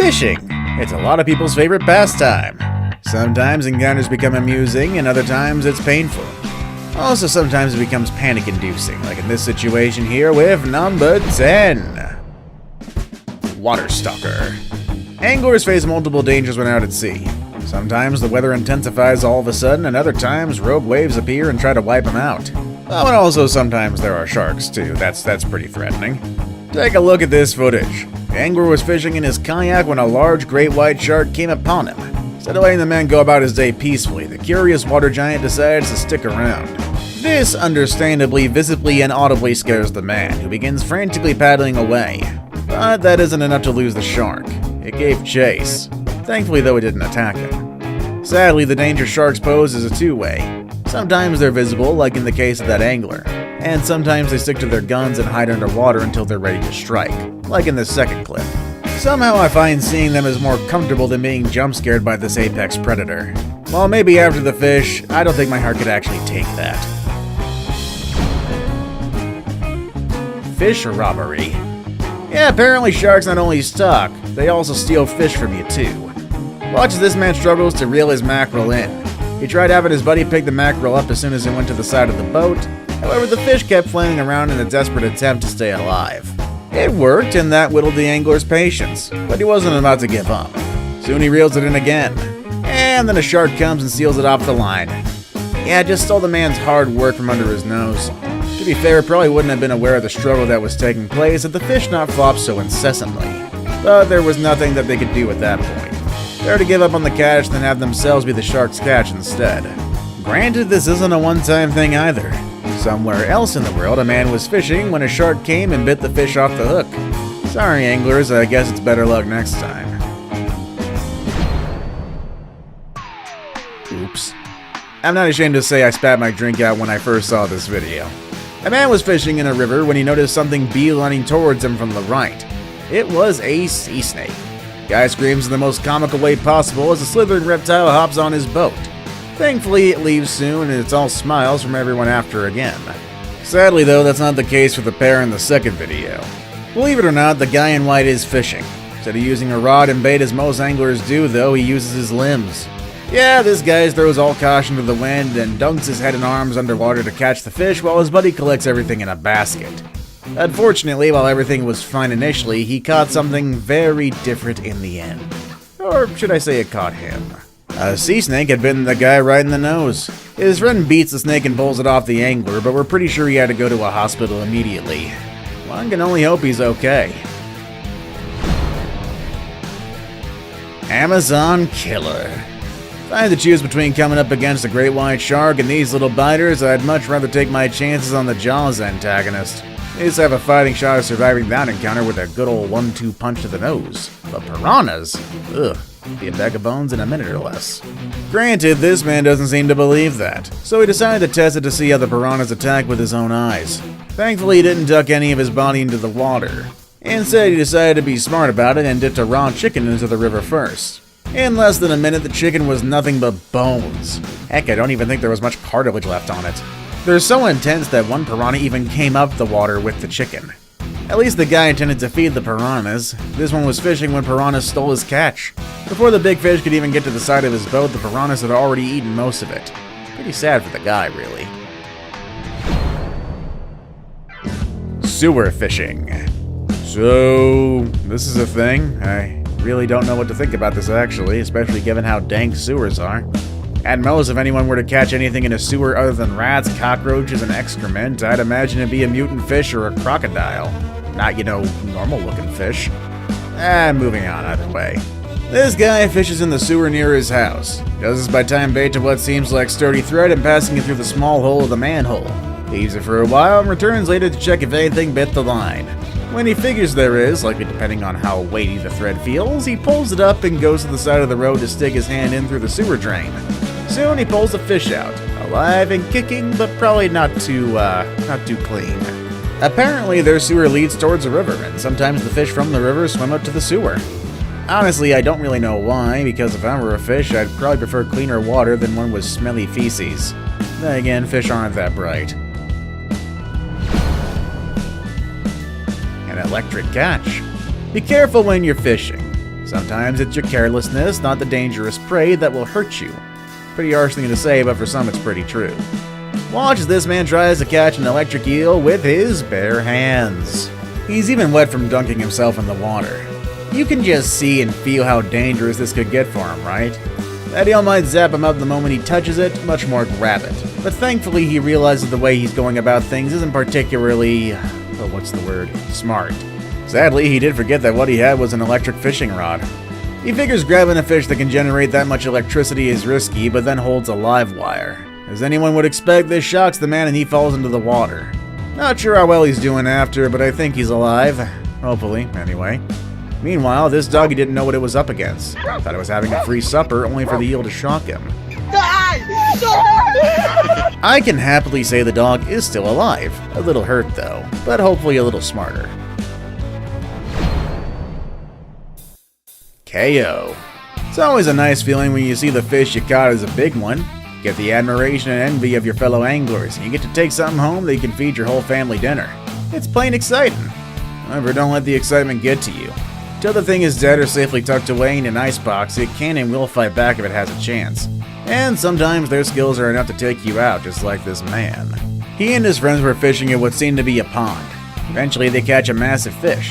Fishing. It's a lot of people's favorite pastime. Sometimes encounters become amusing, and other times it's painful. Also, sometimes it becomes panic-inducing, like in this situation here with number 10. Water Stalker. Anglers face multiple dangers when out at sea. Sometimes the weather intensifies all of a sudden, and other times rogue waves appear and try to wipe them out. Oh, and also sometimes there are sharks too. That's pretty threatening. Take a look at this footage. The angler was fishing in his kayak when a large great white shark came upon him. Instead of letting the man go about his day peacefully, the curious water giant decides to stick around. This, understandably, visibly and audibly scares the man, who begins frantically paddling away. But that isn't enough to lose the shark. It gave chase. Thankfully, though, it didn't attack him. Sadly, the danger sharks pose is a two-way. Sometimes they're visible, like in the case of that angler, and sometimes they stick to their guns and hide underwater until they're ready to strike, like in this second clip. Somehow I find seeing them as more comfortable than being jump-scared by this apex predator. While maybe after the fish, I don't think my heart could actually take that. Fish robbery. Yeah, apparently sharks not only stalk, they also steal fish from you too. Watch as this man struggles to reel his mackerel in. He tried having his buddy pick the mackerel up as soon as he went to the side of the boat. However, the fish kept flailing around in a desperate attempt to stay alive. It worked, and that whittled the angler's patience, but he wasn't about to give up. Soon he reels it in again, and then a shark comes and seals it off the line. Yeah, it just stole the man's hard work from under his nose. To be fair, it probably wouldn't have been aware of the struggle that was taking place had the fish not flopped so incessantly. But there was nothing that they could do at that point. Better to give up on the catch than have themselves be the shark's catch instead. Granted, this isn't a one-time thing either. Somewhere else in the world, a man was fishing when a shark came and bit the fish off the hook. Sorry, anglers, I guess it's better luck next time. Oops. I'm not ashamed to say I spat my drink out when I first saw this video. A man was fishing in a river when he noticed something beelining towards him from the right. It was a sea snake. Guy screams in the most comical way possible as the slithering reptile hops on his boat. Thankfully, it leaves soon and it's all smiles from everyone after again. Sadly though, that's not the case for the pair in the second video. Believe it or not, the guy in white is fishing. Instead of using a rod and bait as most anglers do though, he uses his limbs. Yeah, this guy throws all caution to the wind and dunks his head and arms underwater to catch the fish while his buddy collects everything in a basket. Unfortunately, while everything was fine initially, he caught something very different in the end. Or should I say it caught him. A sea snake had bitten the guy right in the nose. His friend beats the snake and pulls it off the angler, but we're pretty sure he had to go to a hospital immediately. One can only hope he's okay. Amazon Killer. If I had to choose between coming up against a great white shark and these little biters, I'd much rather take my chances on the Jaws antagonist. They just have a fighting shot of surviving that encounter with a good old 1-2 punch to the nose. But piranhas? Ugh. Be a bag of bones in a minute or less. Granted, this man doesn't seem to believe that, so he decided to test it to see how the piranhas attack with his own eyes. Thankfully, he didn't duck any of his body into the water. Instead, he decided to be smart about it and dipped a raw chicken into the river first. In less than a minute, the chicken was nothing but bones. Heck, I don't even think there was much cartilage left on it. They're so intense that one piranha even came up the water with the chicken. At least the guy intended to feed the piranhas. This one was fishing when piranhas stole his catch. Before the big fish could even get to the side of his boat, the piranhas had already eaten most of it. Pretty sad for the guy, really. Sewer fishing. So, this is a thing. I really don't know what to think about this actually, especially given how dank sewers are. At most, if anyone were to catch anything in a sewer other than rats, cockroaches, and excrement, I'd imagine it'd be a mutant fish or a crocodile. Not, normal-looking fish. Moving on either way. This guy fishes in the sewer near his house. Does this by tying bait to what seems like sturdy thread and passing it through the small hole of the manhole. Leaves it for a while and returns later to check if anything bit the line. When he figures there is, likely depending on how weighty the thread feels, he pulls it up and goes to the side of the road to stick his hand in through the sewer drain. Soon he pulls the fish out, alive and kicking, but probably not too clean. Apparently their sewer leads towards a river, and sometimes the fish from the river swim up to the sewer. Honestly, I don't really know why, because if I were a fish, I'd probably prefer cleaner water than one with smelly feces. Then again, fish aren't that bright. An electric catch. Be careful when you're fishing. Sometimes it's your carelessness, not the dangerous prey, that will hurt you. Pretty harsh thing to say, but for some it's pretty true. Watch as this man tries to catch an electric eel with his bare hands. He's even wet from dunking himself in the water. You can just see and feel how dangerous this could get for him, right? That eel might zap him out the moment he touches it, much more grab it. But thankfully he realizes the way he's going about things isn't particularly, smart. Sadly, he did forget that what he had was an electric fishing rod. He figures grabbing a fish that can generate that much electricity is risky, but then holds a live wire. As anyone would expect, this shocks the man and he falls into the water. Not sure how well he's doing after, but I think he's alive. Hopefully, anyway. Meanwhile, this doggy didn't know what it was up against. Thought it was having a free supper, only for the eel to shock him. I can happily say the dog is still alive. A little hurt though, but hopefully a little smarter. KO. It's always a nice feeling when you see the fish you caught as a big one. Get the admiration and envy of your fellow anglers, and you get to take something home that you can feed your whole family dinner. It's plain exciting. However, don't let the excitement get to you. Till the thing is dead or safely tucked away in an icebox, it can and will fight back if it has a chance. And sometimes their skills are enough to take you out, just like this man. He and his friends were fishing at what seemed to be a pond. Eventually, they catch a massive fish.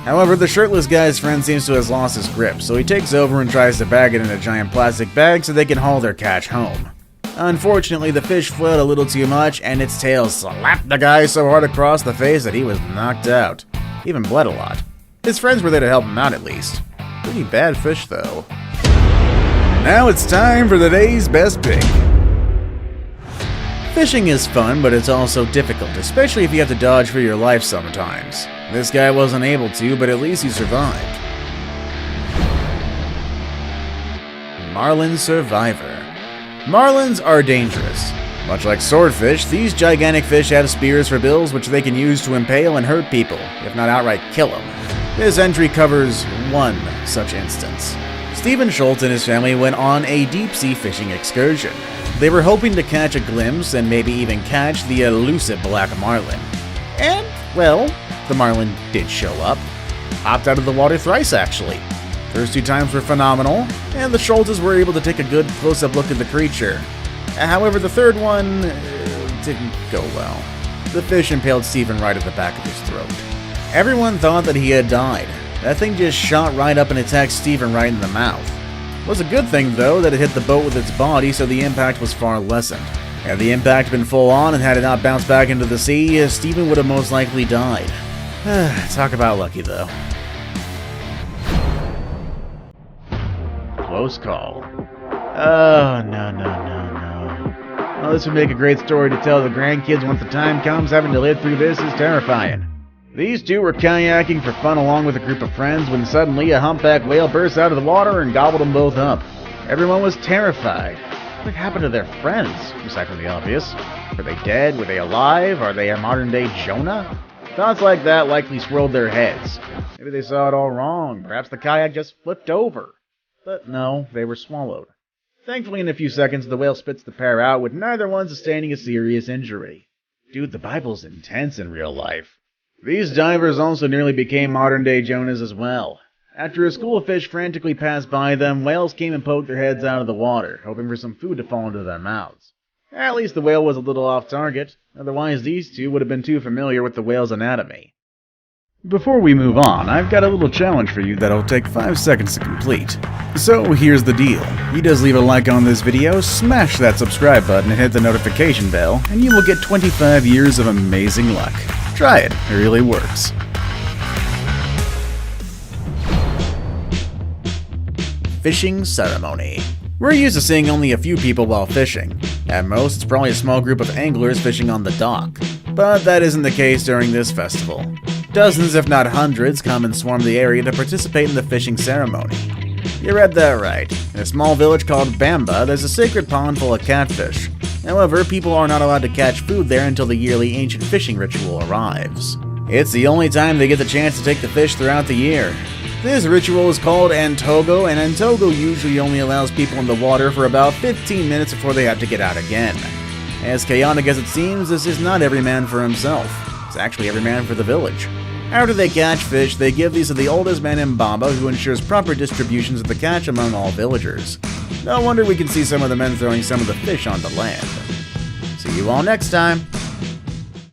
However, the shirtless guy's friend seems to have lost his grip, so he takes over and tries to bag it in a giant plastic bag so they can haul their catch home. Unfortunately, the fish flowed a little too much, and its tail slapped the guy so hard across the face that he was knocked out. Even bled a lot. His friends were there to help him out at least. Pretty bad fish, though. Now it's time for the day's best pick. Fishing is fun, but it's also difficult, especially if you have to dodge for your life sometimes. This guy wasn't able to, but at least he survived. Marlin Survivor. Marlins are dangerous. Much like swordfish, these gigantic fish have spears for bills which they can use to impale and hurt people, if not outright kill them. This entry covers one such instance. Stephen Schultz and his family went on a deep-sea fishing excursion. They were hoping to catch a glimpse and maybe even catch the elusive black marlin. And, well, the marlin did show up. Hopped out of the water thrice, actually. First two times were phenomenal, and the Schultzes were able to take a good close-up look at the creature. However, the third one didn't go well. The fish impaled Stephen right at the back of his throat. Everyone thought that he had died. That thing just shot right up and attacked Stephen right in the mouth. It was a good thing, though, that it hit the boat with its body, so the impact was far lessened. Had the impact been full on and had it not bounced back into the sea, Stephen would have most likely died. Talk about lucky, though. Close call. Oh, no. Well, this would make a great story to tell the grandkids once the time comes. Having to live through this is terrifying. These two were kayaking for fun along with a group of friends when suddenly a humpback whale burst out of the water and gobbled them both up. Everyone was terrified. What happened to their friends, aside from the obvious? Were they dead? Were they alive? Are they a modern-day Jonah? Thoughts like that likely swirled their heads. Maybe they saw it all wrong. Perhaps the kayak just flipped over. But no, they were swallowed. Thankfully, in a few seconds, the whale spits the pair out with neither one sustaining a serious injury. Dude, the Bible's intense in real life. These divers also nearly became modern-day Jonahs as well. After a school of fish frantically passed by them, whales came and poked their heads out of the water, hoping for some food to fall into their mouths. At least the whale was a little off target, otherwise these two would have been too familiar with the whale's anatomy. Before we move on, I've got a little challenge for you that'll take 5 seconds to complete. So here's the deal. You just leave a like on this video, smash that subscribe button and hit the notification bell, and you will get 25 years of amazing luck. Try it really works. Fishing ceremony. We're used to seeing only a few people while fishing. At most, it's probably a small group of anglers fishing on the dock. But that isn't the case during this festival. Dozens, if not hundreds, come and swarm the area to participate in the fishing ceremony. You read that right. In a small village called Bamba, there's a sacred pond full of catfish. However, people are not allowed to catch food there until the yearly ancient fishing ritual arrives. It's the only time they get the chance to take the fish throughout the year. This ritual is called Antogo, and Antogo usually only allows people in the water for about 15 minutes before they have to get out again. As chaotic as it seems, this is not every man for himself. It's actually every man for the village. After they catch fish, they give these to the oldest man in Bamba, who ensures proper distributions of the catch among all villagers. No wonder we can see some of the men throwing some of the fish onto land. See you all next time.